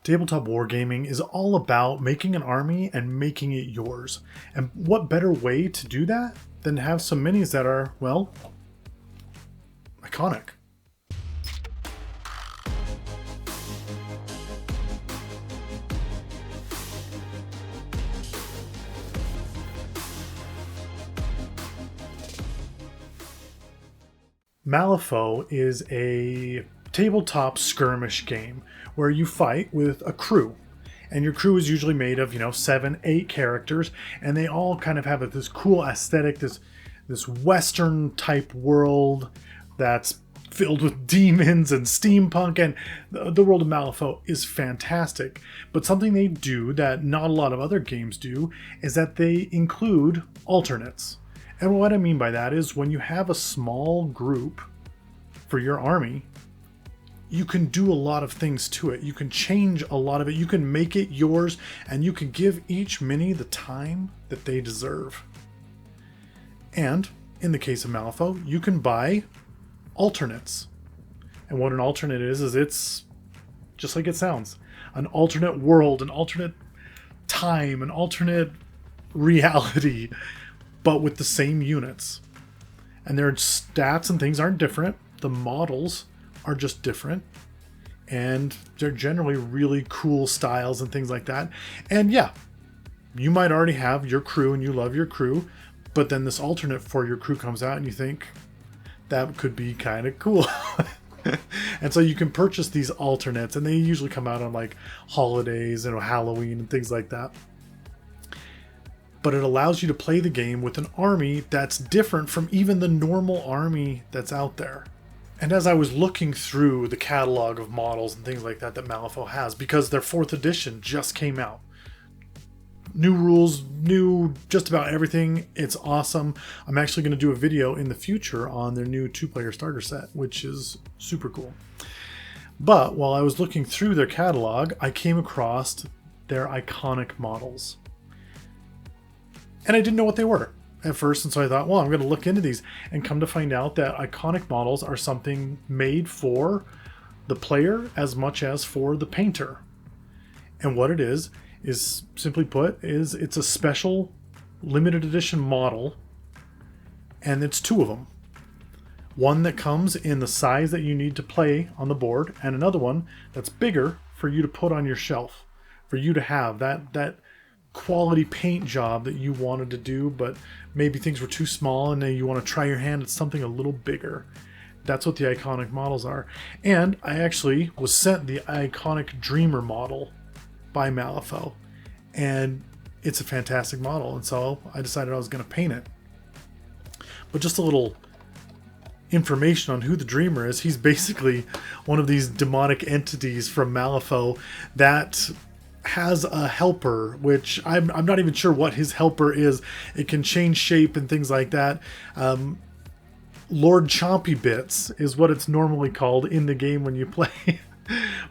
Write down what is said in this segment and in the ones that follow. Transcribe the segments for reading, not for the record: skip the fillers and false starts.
Tabletop wargaming is all about making an army and making it yours. And what better way to do that than to have some minis that are, well, iconic. Malifaux is a tabletop skirmish game where you fight with a crew. And your crew is usually made of, 7, 8 characters, and they all kind of have this cool aesthetic, this Western type world that's filled with demons and steampunk, and the world of Malifaux is fantastic. But something they do that not a lot of other games do is that they include alternates. And what I mean by that is when you have a small group for your army, you can do a lot of things to it. You can change a lot of it. You can make it yours, and you can give each mini the time that they deserve. And in the case of Malifaux, you can buy alternates. And what an alternate is it's just like it sounds. An alternate world, an alternate time, an alternate reality, but with the same units. And their stats and things aren't different. The models are just different. And they're generally really cool styles and things like that. And yeah, you might already have your crew and you love your crew, but then this alternate for your crew comes out and you think that could be kind of cool. And so you can purchase these alternates, and they usually come out on like holidays and Halloween and things like that. But it allows you to play the game with an army that's different from even the normal army that's out there. And as I was looking through the catalog of models and things like that Malifaux has, because their 4th edition just came out. New rules, new just about everything. It's awesome. I'm actually going to do a video in the future on their new 2-player starter set, which is super cool. But while I was looking through their catalog, I came across their iconic models. And I didn't know what they were at first, and so I thought, well, I'm going to look into these, and come to find out that iconic models are something made for the player as much as for the painter. And what it is simply put, it's a special limited edition model, and it's 2 of them. One that comes in the size that you need to play on the board, and another one that's bigger for you to put on your shelf, for you to have that quality paint job that you wanted to do, but maybe things were too small and then you want to try your hand at something a little bigger. That's what the iconic models are. And I actually was sent the iconic Dreamer model by Malifaux, and it's a fantastic model, and so I decided I was going to paint it. But just a little information on who the Dreamer is. He's basically one of these demonic entities from Malifaux that has a helper, which I'm not even sure what his helper is. It can change shape and things like that. Lord Chompy Bits is what it's normally called in the game when you play.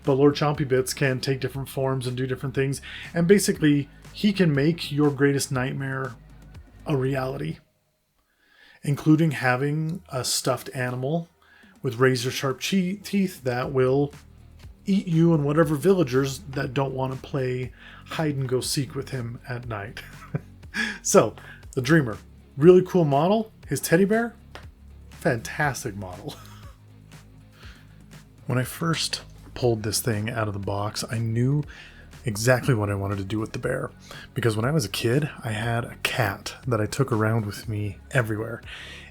But Lord Chompy Bits can take different forms and do different things. And basically, he can make your greatest nightmare a reality, including having a stuffed animal with razor sharp teeth that will eat you and whatever villagers that don't want to play hide and go seek with him at night. So, the Dreamer, really cool model. His teddy bear, fantastic model. When I first pulled this thing out of the box, I knew exactly what I wanted to do with the bear. Because when I was a kid, I had a cat that I took around with me everywhere.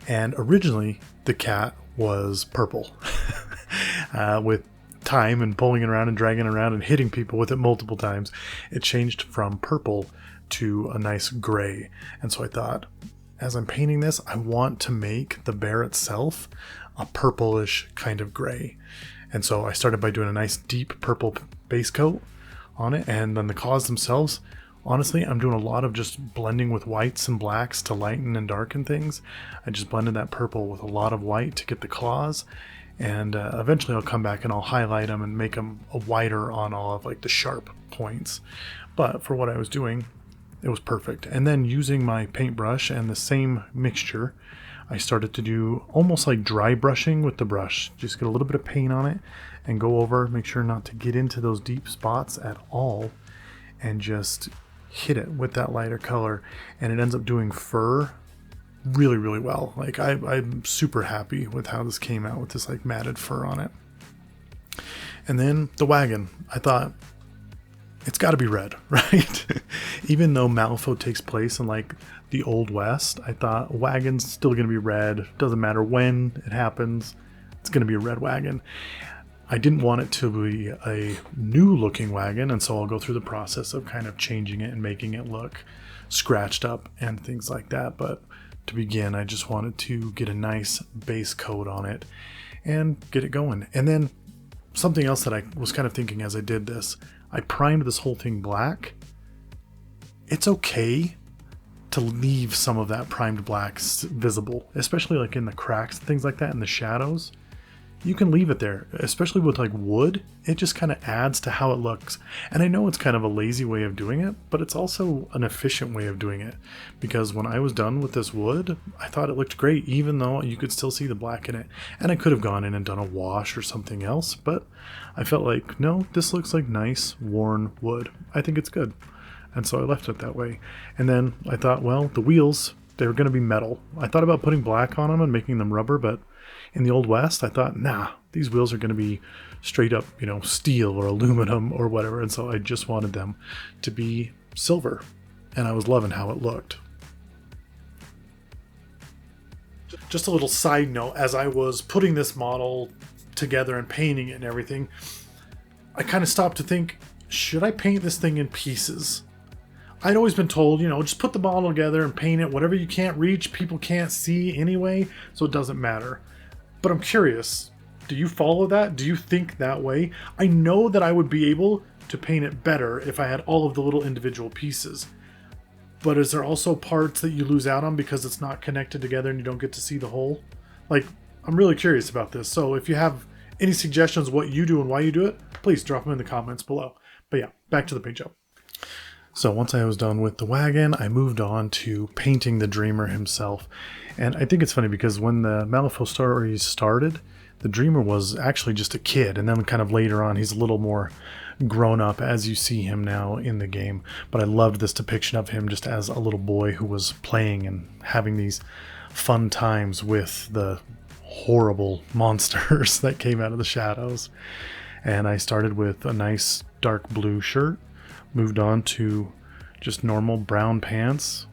And originally, the cat was purple. With time and pulling it around and dragging it around and hitting people with it multiple times, it changed from purple to a nice gray. And so I thought, as I'm painting this, I want to make the bear itself a purplish kind of gray. And so I started by doing a nice deep purple base coat on it, and then the claws themselves, honestly, I'm doing a lot of just blending with whites and blacks to lighten and darken things. I just blended that purple with a lot of white to get the claws. And eventually I'll come back and I'll highlight them and make them whiter on all of like the sharp points. But for what I was doing, it was perfect. And then using my paintbrush and the same mixture, I started to do almost like dry brushing with the brush. Just get a little bit of paint on it and go over, make sure not to get into those deep spots at all, and just hit it with that lighter color, and it ends up doing fur really, really well. Like I'm super happy with how this came out with this like matted fur on it. And then the wagon, I thought it's got to be red, right? Even though Malifaux takes place in like the Old West, I thought wagon's still going to be red. Doesn't matter when it happens, it's going to be a red wagon. I didn't want it to be a new looking wagon, and so I'll go through the process of kind of changing it and making it look scratched up and things like that. But to begin, I just wanted to get a nice base coat on it and get it going. And then something else that I was kind of thinking as I did this, I primed this whole thing black. It's okay to leave some of that primed black visible, especially like in the cracks and things like that, in the shadows. You can leave it there, especially with like wood. It just kind of adds to how it looks. And I know it's kind of a lazy way of doing it, but it's also an efficient way of doing it, because when I was done with this wood, I thought it looked great, even though you could still see the black in it. And I could have gone in and done a wash or something else, but I felt like, no, this looks like nice worn wood. I think it's good. And so I left it that way. And then I thought, well, the wheels, they were going to be metal. I thought about putting black on them and making them rubber, but in the Old West, I thought, nah, these wheels are going to be straight up, steel or aluminum or whatever. And so I just wanted them to be silver. And I was loving how it looked. Just a little side note, as I was putting this model together and painting it and everything, I kind of stopped to think, should I paint this thing in pieces? I'd always been told, just put the model together and paint it. Whatever you can't reach, people can't see anyway, so it doesn't matter. But I'm curious, do you follow that? Do you think that way? I know that I would be able to paint it better if I had all of the little individual pieces. But is there also parts that you lose out on because it's not connected together and you don't get to see the whole? Like, I'm really curious about this. So if you have any suggestions what you do and why you do it, please drop them in the comments below. But yeah, back to the paint job. So once I was done with the wagon, I moved on to painting the Dreamer himself. And I think it's funny because when the Malifaux story started, the Dreamer was actually just a kid. And then kind of later on, he's a little more grown up as you see him now in the game. But I loved this depiction of him just as a little boy who was playing and having these fun times with the horrible monsters that came out of the shadows. And I started with a nice dark blue shirt. Moved on to just normal brown pants.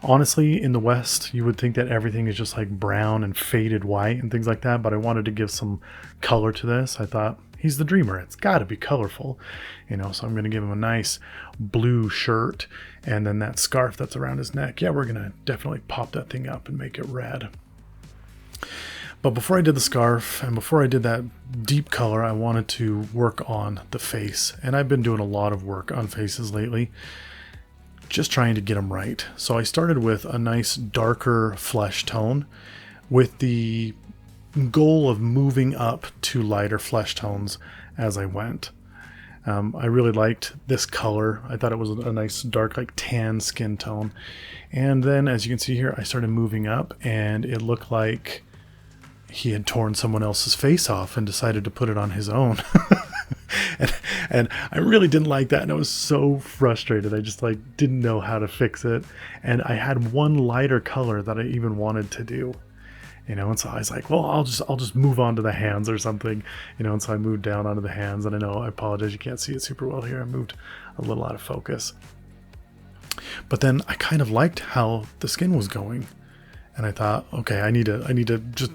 Honestly, in the West, you would think that everything is just like brown and faded white and things like that, but I wanted to give some color to this. I thought, he's the Dreamer. It's got to be colorful, so I'm going to give him a nice blue shirt, and then that scarf that's around his neck. Yeah, we're going to definitely pop that thing up and make it red. But before I did the scarf and before I did that deep color, I wanted to work on the face. And I've been doing a lot of work on faces lately, just trying to get them right. So I started with a nice darker flesh tone with the goal of moving up to lighter flesh tones as I went. I really liked this color. I thought it was a nice dark, like tan skin tone. And then as you can see here, I started moving up and it looked like he had torn someone else's face off and decided to put it on his own. and I really didn't like that, and I was so frustrated. I just didn't know how to fix it, and I had one lighter color that I even wanted to do, and so I was like, well, I'll just move on to the hands or something, and so I moved down onto the hands. And I know, I apologize, you can't see it super well here. I moved a little out of focus, but then I kind of liked how the skin was going, and I thought, okay, I need to just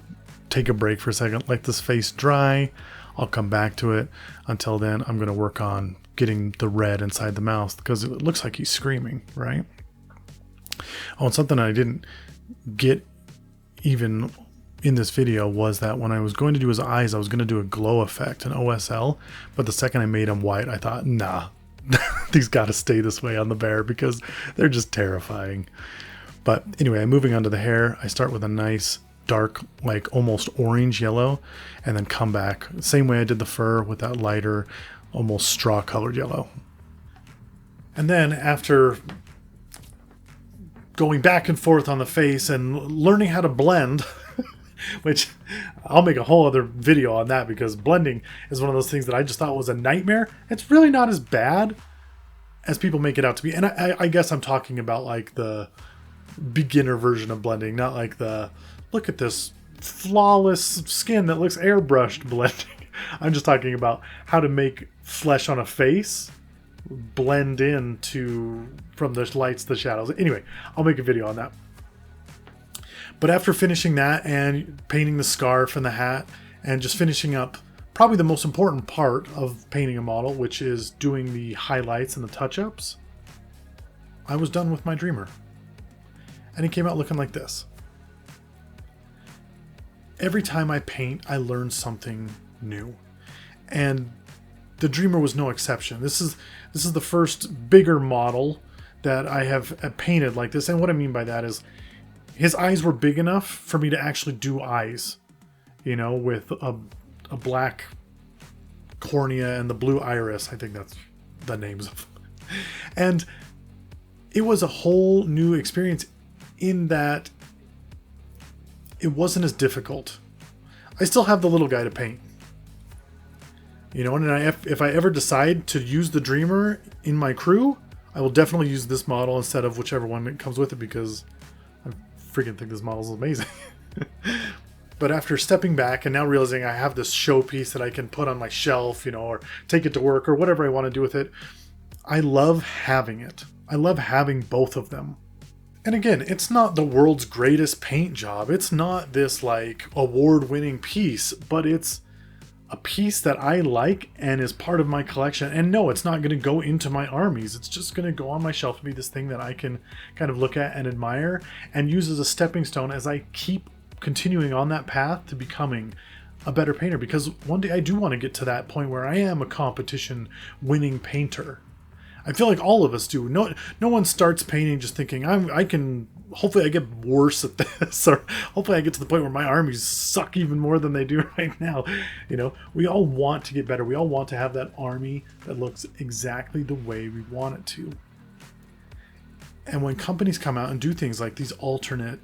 take a break for a second, let this face dry. I'll come back to it. Until then, I'm going to work on getting the red inside the mouth because it looks like he's screaming, right? Oh, and something I didn't get even in this video was that when I was going to do his eyes, I was going to do a glow effect, an OSL, but the second I made him white, I thought, nah, these got to stay this way on the bear because they're just terrifying. But anyway, moving on to the hair, I start with a nice dark, like almost orange yellow, and then come back same way I did the fur with that lighter, almost straw colored yellow. And then after going back and forth on the face and learning how to blend which I'll make a whole other video on that, because blending is one of those things that I just thought was a nightmare. It's really not as bad as people make it out to be. And I guess I'm talking about like the beginner version of blending, not like the look at this flawless skin that looks airbrushed blending. I'm just talking about how to make flesh on a face blend in to from the lights to the shadows. Anyway, I'll make a video on that. But after finishing that and painting the scarf and the hat and just finishing up probably the most important part of painting a model, which is doing the highlights and the touch-ups, I was done with my Dreamer. And it came out looking like this. Every time I paint, I learn something new. And the Dreamer was no exception. This is the first bigger model that I have painted like this. And what I mean by that is his eyes were big enough for me to actually do eyes, you know, with a black cornea and the blue iris. I think that's the names of them. And it was a whole new experience in that it wasn't as difficult. I still have the little guy to paint. You know, and if I ever decide to use the Dreamer in my crew, I will definitely use this model instead of whichever one that comes with it, because I freaking think this model is amazing. But after stepping back and now realizing I have this showpiece that I can put on my shelf, you know, or take it to work or whatever I want to do with it, I love having it. I love having both of them. And again, it's not the world's greatest paint job. It's not this like award-winning piece, but it's a piece that I like and is part of my collection. And no, it's not going to go into my armies. It's just going to go on my shelf and be this thing that I can kind of look at and admire and use as a stepping stone as I keep continuing on that path to becoming a better painter. Because one day I do want to get to that point where I am a competition winning painter. I feel like all of us do. No one starts painting just thinking I can. Hopefully, I get worse at this, or hopefully, I get to the point where my armies suck even more than they do right now. You know, we all want to get better. We all want to have that army that looks exactly the way we want it to. And when companies come out and do things like these alternate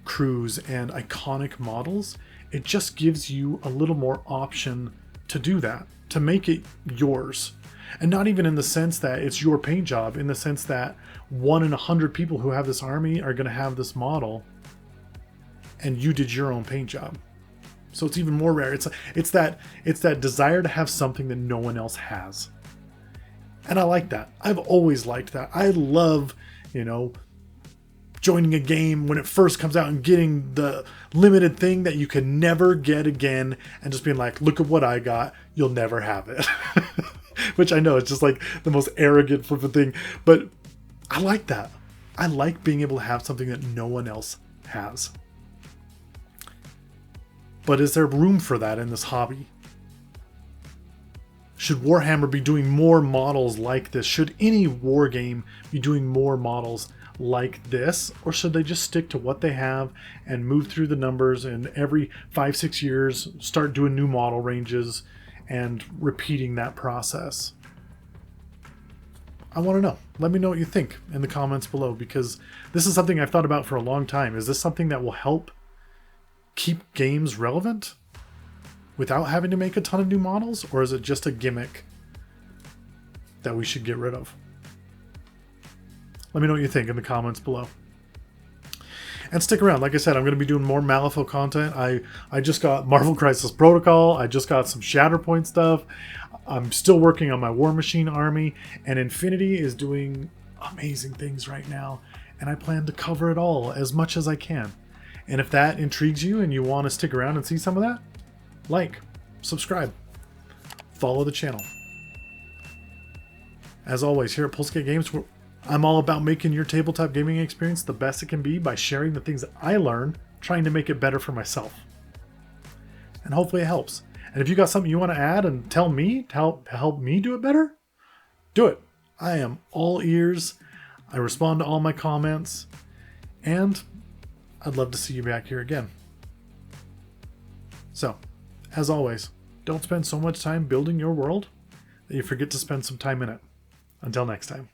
crews and iconic models, it just gives you a little more option to do that, to make it yours. And not even in the sense that it's your paint job, in the sense that 1 in 100 people who have this army are going to have this model, and you did your own paint job. So it's even more rare. It's that desire to have something that no one else has. And I like that. I've always liked that. I love, you know, joining a game when it first comes out and getting the limited thing that you can never get again, and just being like, look at what I got. You'll never have it. Which I know it's just like the most arrogant flippant thing, but I like that. I like being able to have something that no one else has. But is there room for that in this hobby? Should Warhammer be doing more models like this? Should any war game be doing more models like this? Or should they just stick to what they have and move through the numbers, and every 5-6 years start doing new model ranges and repeating that process? I want to know. Let me know what you think in the comments below, because this is something I've thought about for a long time. Is this something that will help keep games relevant without having to make a ton of new models? Or is it just a gimmick that we should get rid of? Let me know what you think in the comments below. And stick around. Like I said, I'm going to be doing more Malifaux content. I just got Marvel Crisis Protocol. I just got some Shatterpoint stuff. I'm still working on my Warmachine army. And Infinity is doing amazing things right now. And I plan to cover it all as much as I can. And if that intrigues you and you want to stick around and see some of that, like, subscribe, follow the channel. As always, here at Pulsegate Games, I'm all about making your tabletop gaming experience the best it can be by sharing the things that I learn, trying to make it better for myself. And hopefully it helps. And if you got something you want to add and tell me to help me do it better, do it. I am all ears. I respond to all my comments. And I'd love to see you back here again. So, as always, don't spend so much time building your world that you forget to spend some time in it. Until next time.